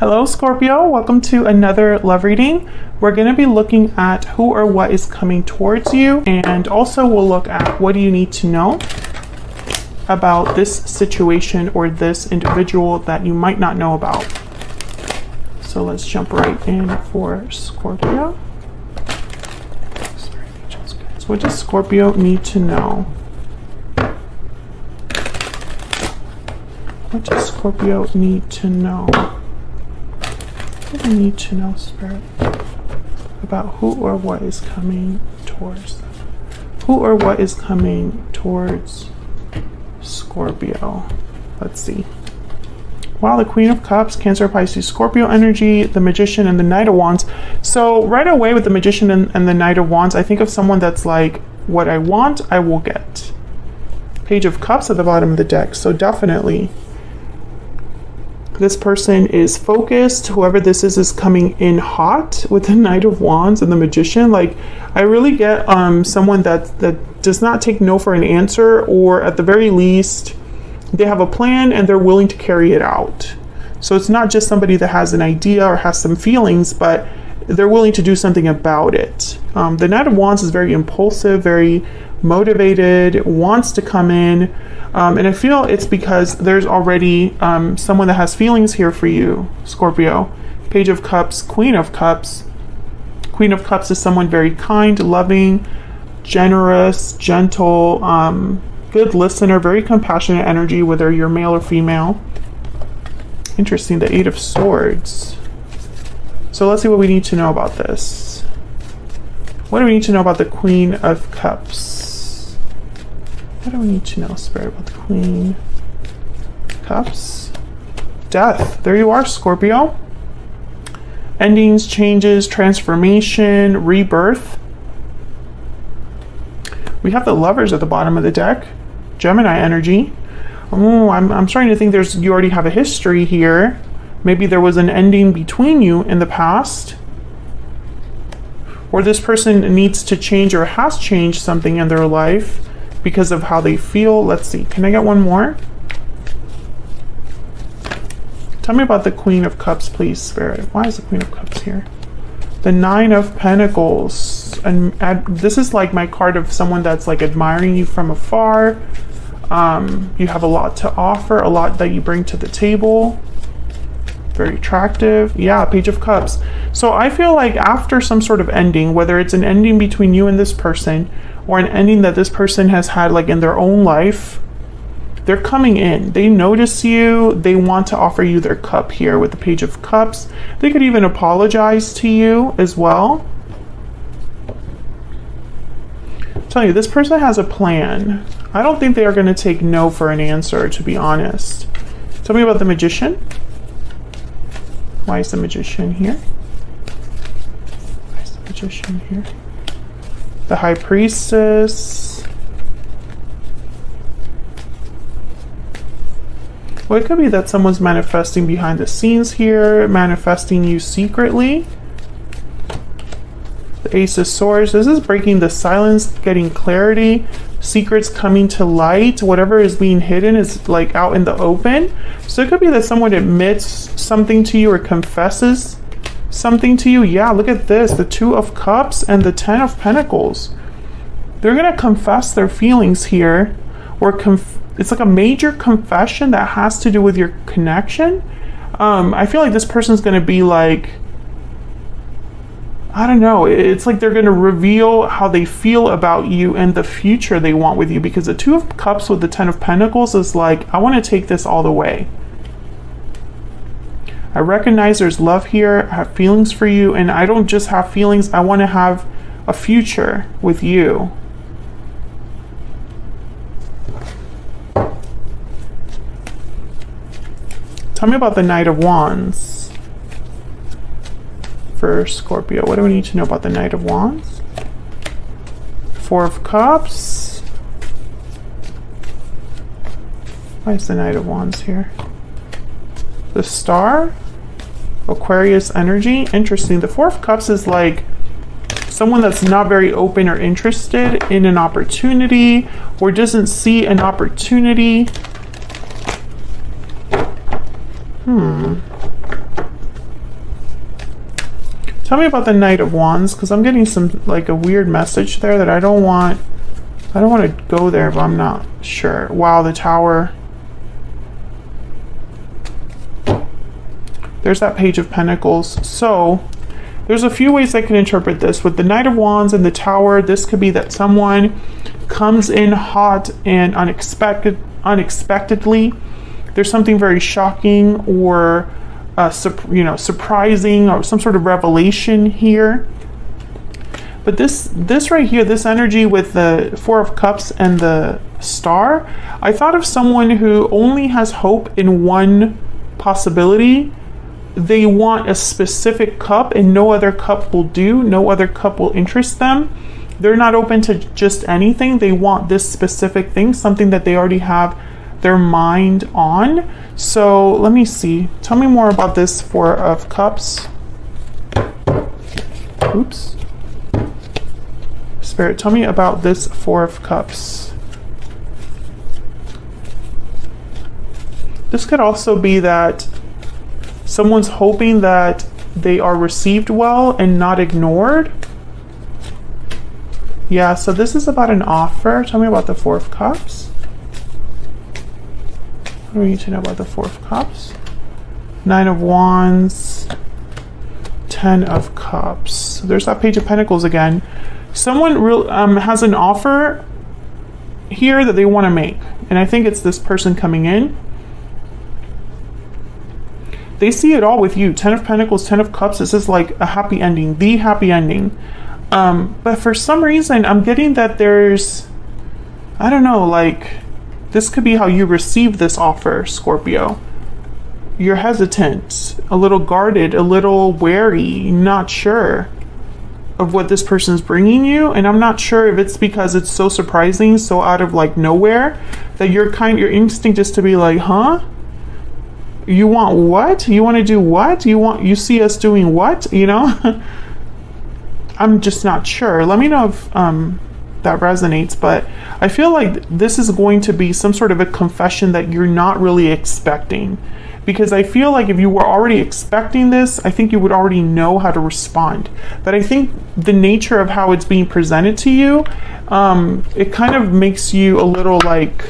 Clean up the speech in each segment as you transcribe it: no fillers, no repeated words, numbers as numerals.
Hello Scorpio, welcome to another love reading. We're going to be looking at who or what is coming towards you, and also we'll look at what do you need to know about this situation or this individual that you might not know about. So let's jump right in for Scorpio. So what does Scorpio need to know? What does Scorpio need to know? What do you need to know, Spirit, about who or what is coming towards them? Who or what is coming towards Scorpio? Let's see. Wow, the Queen of Cups, Cancer, Pisces, Scorpio energy, the Magician, and the Knight of Wands. So right away with the Magician and the Knight of Wands, I think of someone that's like, what I want, I will get. Page of Cups at the bottom of the deck. So definitely this person is focused. Whoever this is coming in hot with the Knight of Wands and the Magician. Like, I really get someone that does not take no for an answer, or at the very least, they have a plan and they're willing to carry it out. So it's not just somebody that has an idea or has some feelings, but they're willing to do something about it. The Knight of Wands is very impulsive, very motivated, wants to come in. And I feel it's because there's already someone that has feelings here for you, Scorpio. Page of Cups, Queen of Cups. Queen of Cups is someone very kind, loving, generous, gentle, good listener, very compassionate energy, whether you're male or female. Interesting, the Eight of Swords. So let's see what we need to know about this. What do we need to know about the Queen of Cups? What do we need to know, Spirit, about the Queen of Cups? Death. There you are, Scorpio. Endings, changes, transformation, rebirth. We have the Lovers at the bottom of the deck. Gemini energy. Oh, I'm starting to think you already have a history here. Maybe there was an ending between you in the past, or this person needs to change or has changed something in their life because of how they feel. Let's see. Can I get one more? Tell me about the Queen of Cups, please, Spirit. Why is the Queen of Cups here? The Nine of Pentacles. And this is like my card of someone that's like admiring you from afar. You have a lot to offer, a lot that you bring to the table. Very attractive. Yeah, Page of Cups. So I feel like after some sort of ending, whether it's an ending between you and this person, or an ending that this person has had like in their own life, they're coming in. They notice you. They want to offer you their cup here with the Page of Cups. They could even apologize to you as well. I'm telling you, this person has a plan. I don't think they are going to take no for an answer, to be honest. Tell me about the Magician. Why is the Magician here? Why is the Magician here? The High Priestess. Well, it could be that someone's manifesting behind the scenes here, manifesting you secretly. The Ace of Swords. This is breaking the silence, getting clarity, secrets coming to light. Whatever is being hidden is like out in the open. So it could be that someone admits something to you or confesses something to you. Yeah, look at this. The Two of Cups and the Ten of Pentacles. They're going to confess their feelings here, or it's like a major confession that has to do with your connection. I feel like this person's going to be like, I don't know, it's like they're going to reveal how they feel about you and the future they want with you, because the Two of Cups with the Ten of Pentacles is like, I want to take this all the way. I recognize there's love here. I have feelings for you, and I don't just have feelings, I want to have a future with you. Tell me about the Knight of Wands for Scorpio. What do we need to know about the Knight of Wands? Four of Cups. Why is the Knight of Wands here? The Star. Aquarius energy. Interesting. The Four of Cups is like someone that's not very open or interested in an opportunity, or doesn't see an opportunity. Tell me about the Knight of Wands, because I'm getting some, like, a weird message there that I don't want to go there, but I'm not sure. Wow, the Tower. There's that Page of Pentacles. So there's a few ways I can interpret this. With the Knight of Wands and the Tower, this could be that someone comes in hot and unexpectedly. There's something very shocking or surprising, or some sort of revelation here. But this right here, this energy with the Four of Cups and the Star, I thought of someone who only has hope in one possibility. They want a specific cup and no other cup will do, no other cup will interest them. They're not open to just anything. They want this specific thing, something that they already have their mind on. So let me see. Tell me more about this Four of Cups. Oops. Spirit, tell me about this Four of Cups. This could also be that someone's hoping that they are received well and not ignored. Yeah, so this is about an offer. Tell me about the Four of Cups. What do we need to know about the Four of Cups? Nine of Wands, Ten of Cups. There's that Page of Pentacles again. Someone has an offer here that they want to make, and I think it's this person coming in. They see it all with you. Ten of Pentacles, Ten of Cups. This is like a happy ending, the happy ending. But for some reason, I'm getting that there's, I don't know, like, this could be how you receive this offer, Scorpio. You're hesitant, a little guarded, a little wary, not sure of what this person's bringing you. And I'm not sure if it's because it's so surprising, so out of like nowhere, that your instinct is to be like, huh? You want what? You want to do what? You see us doing what? You know? I'm just not sure. Let me know if that resonates, but I feel like this is going to be some sort of a confession that you're not really expecting, because I feel like if you were already expecting this, I think you would already know how to respond. But I think the nature of how it's being presented to you, it kind of makes you a little like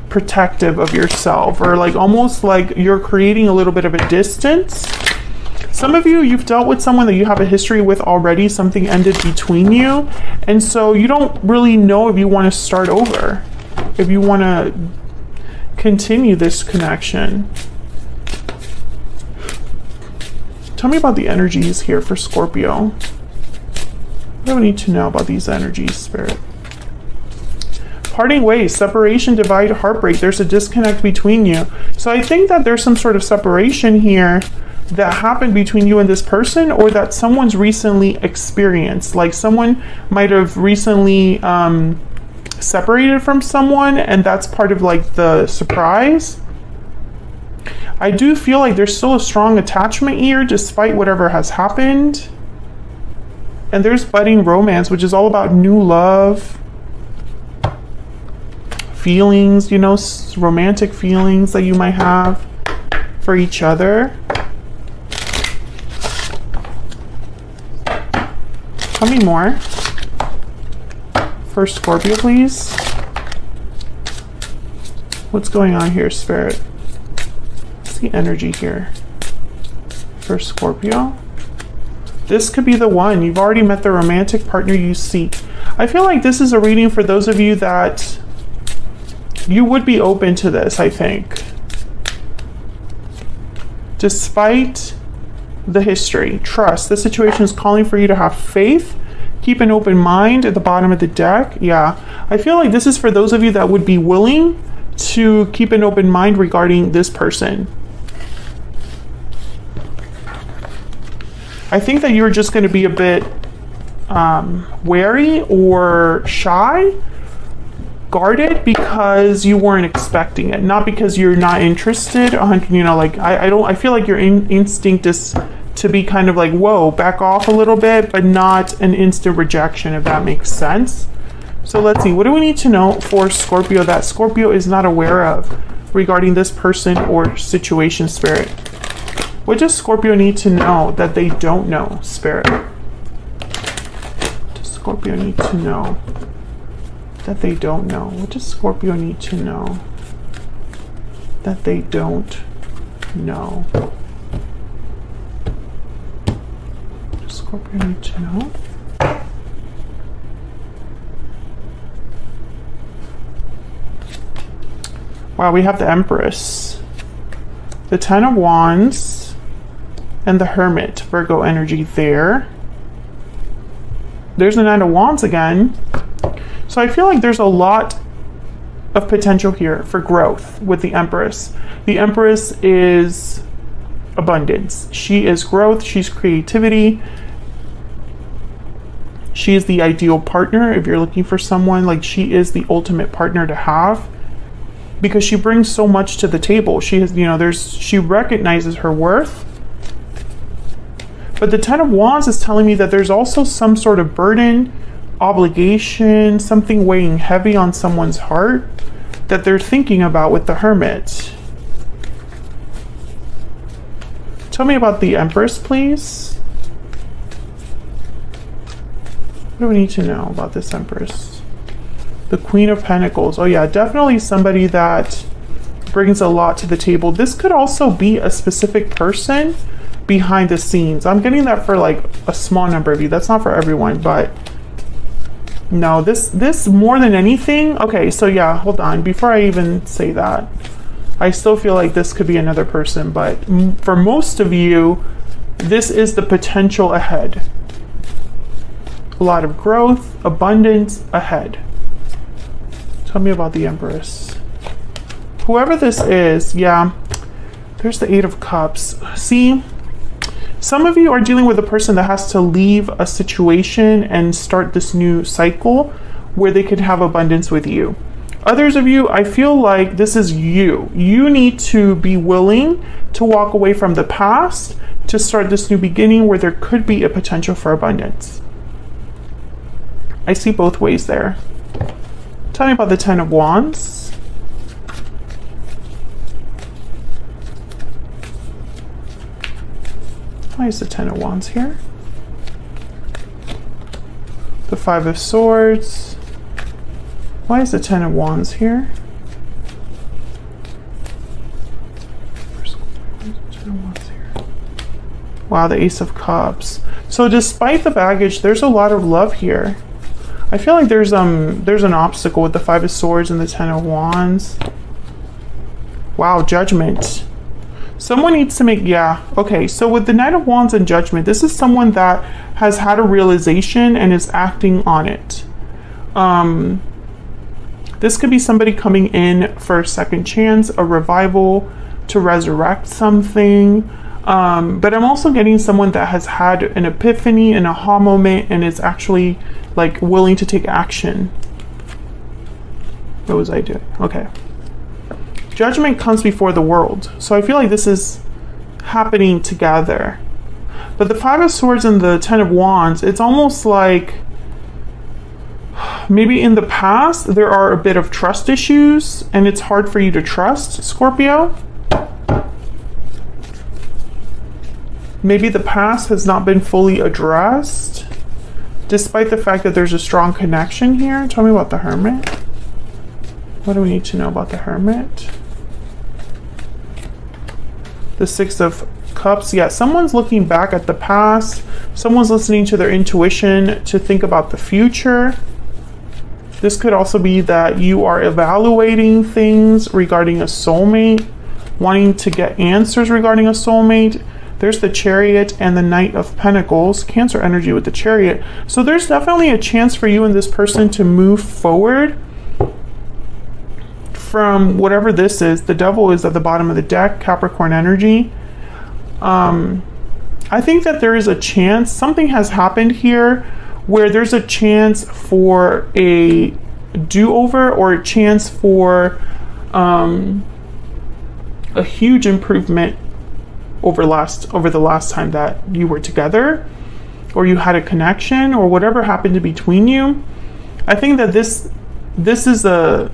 protective of yourself, or like almost like you're creating a little bit of a distance. Some of you, you've dealt with someone that you have a history with already. Something ended between you. And so you don't really know if you want to start over, if you want to continue this connection. Tell me about the energies here for Scorpio. What do we need to know about these energies, Spirit? Parting ways, separation, divide, heartbreak. There's a disconnect between you. So I think that there's some sort of separation here that happened between you and this person, or that someone's recently experienced. Like someone might have recently separated from someone, and that's part of like the surprise. I do feel like there's still a strong attachment here despite whatever has happened. And there's budding romance, which is all about new love, feelings, you know, romantic feelings that you might have for each other. Tell me more for Scorpio, please. What's going on here, Spirit? What's the energy here for Scorpio? This could be the one. You've already met the romantic partner you seek. I feel like this is a reading for those of you that you would be open to this, I think. Despite the history, trust. The situation is calling for you to have faith. Keep an open mind at the bottom of the deck. Yeah, I feel like this is for those of you that would be willing to keep an open mind regarding this person. I think that you're just going to be a bit wary or shy, guarded, because you weren't expecting it, not because you're not interested. You know, like I feel like your instinct is to be kind of like, whoa, back off a little bit, but not an instant rejection, if that makes sense. So let's see, what do we need to know for Scorpio that Scorpio is not aware of regarding this person or situation, Spirit? What does Scorpio need to know that they don't know, Spirit? What does Scorpio need to know that they don't know? What does Scorpio need to know that they don't know? What does Scorpio need to know? Wow, we have the Empress, the Ten of Wands, and the Hermit, Virgo energy there. There's the Nine of Wands again. So I feel like there's a lot of potential here for growth with the Empress. The Empress is abundance. She is growth. She's creativity. She is the ideal partner. If you're looking for someone, like, she is the ultimate partner to have, because she brings so much to the table. She has, you know, she recognizes her worth. But the Ten of Wands is telling me that there's also some sort of burden, obligation, something weighing heavy on someone's heart that they're thinking about with the Hermit. Tell me about the Empress, please. What do we need to know about this Empress? The Queen of Pentacles. Oh yeah, definitely somebody that brings a lot to the table. This could also be a specific person behind the scenes. I'm getting that for like a small number of you. That's not for everyone, but no, this more than anything. Okay, so yeah, hold on. Before I even say that, I still feel like this could be another person, but for most of you, this is the potential ahead. A lot of growth, abundance ahead. Tell me about the Empress. Whoever this is, yeah, there's the Eight of Cups. See, some of you are dealing with a person that has to leave a situation and start this new cycle where they could have abundance with you. Others of you, I feel like this is you. You need to be willing to walk away from the past to start this new beginning where there could be a potential for abundance. I see both ways there. Tell me about the Ten of Wands. Why is the Ten of Wands here? The Five of Swords. Why is the Ten of Wands here? Wow, the Ace of Cups. So despite the baggage, there's a lot of love here. I feel like there's an obstacle with the Five of Swords and the Ten of Wands. Wow, Judgment. Someone needs to make, yeah, okay, so with the Knight of Wands and Judgment, this is someone that has had a realization and is acting on it. This could be somebody coming in for a second chance, a revival, to resurrect something. But I'm also getting someone that has had an epiphany, an aha moment, and is actually like willing to take action. What was I doing? Okay. Judgment comes before the world. So I feel like this is happening together. But the Five of Swords and the Ten of Wands, it's almost like maybe in the past there are a bit of trust issues and it's hard for you to trust, Scorpio. Maybe the past has not been fully addressed, despite the fact that there's a strong connection here. Tell me about the Hermit. What do we need to know about the Hermit? The Six of Cups. Yeah, someone's looking back at the past. Someone's listening to their intuition to think about the future. This could also be that you are evaluating things regarding a soulmate, wanting to get answers regarding a soulmate. There's the Chariot and the Knight of Pentacles, Cancer energy with the Chariot. So there's definitely a chance for you and this person to move forward from whatever this is. The Devil is at the bottom of the deck, Capricorn energy. I think that there is a chance, something has happened here where there's a chance for a do-over or a chance for a huge improvement over the last time that you were together or you had a connection or whatever happened between you. I think that this is a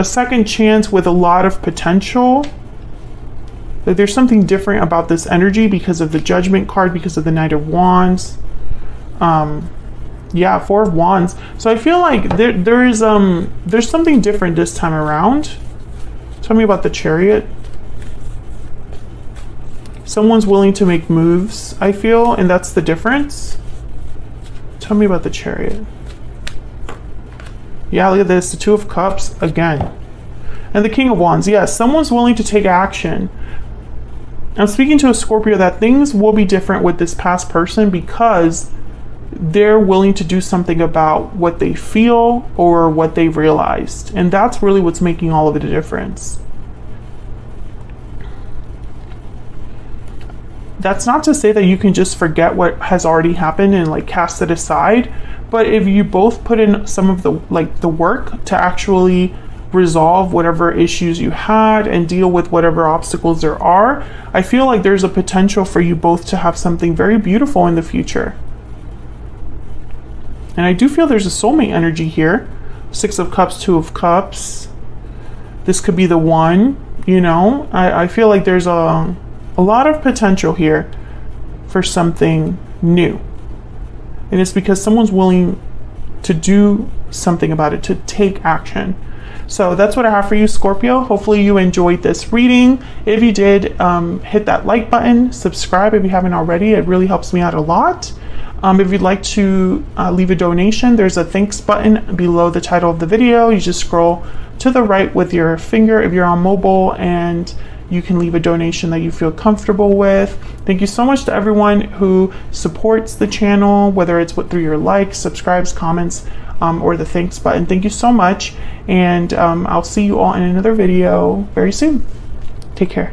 second chance with a lot of potential Like there's something different about this energy because of the Judgment card, because of the Knight of Wands. Yeah, Four of Wands. So I feel like there's something different this time around. Tell me about the Chariot. Someone's willing to make moves, I feel, and that's the difference. Tell me about the Chariot. Yeah, look at this, the Two of Cups again. And the King of Wands. Yes, someone's willing to take action. I'm speaking to a Scorpio that things will be different with this past person because they're willing to do something about what they feel or what they've realized. And that's really what's making all of the difference. That's not to say that you can just forget what has already happened and like cast it aside. But if you both put in some of the work to actually resolve whatever issues you had and deal with whatever obstacles there are, I feel like there's a potential for you both to have something very beautiful in the future. And I do feel there's a soulmate energy here. Six of Cups, Two of Cups. This could be the one, you know. I feel like there's a lot of potential here for something new. And it's because someone's willing to do something about it, to take action. So that's what I have for you, Scorpio. Hopefully you enjoyed this reading. If you did, hit that like button, subscribe if you haven't already. It really helps me out a lot. If you'd like to leave a donation, there's a thanks button below the title of the video. You just scroll to the right with your finger if you're on mobile, and you can leave a donation that you feel comfortable with. Thank you so much to everyone who supports the channel, whether it's through your likes, subscribes, comments, or the thanks button. Thank you so much, and I'll see you all in another video very soon. Take care.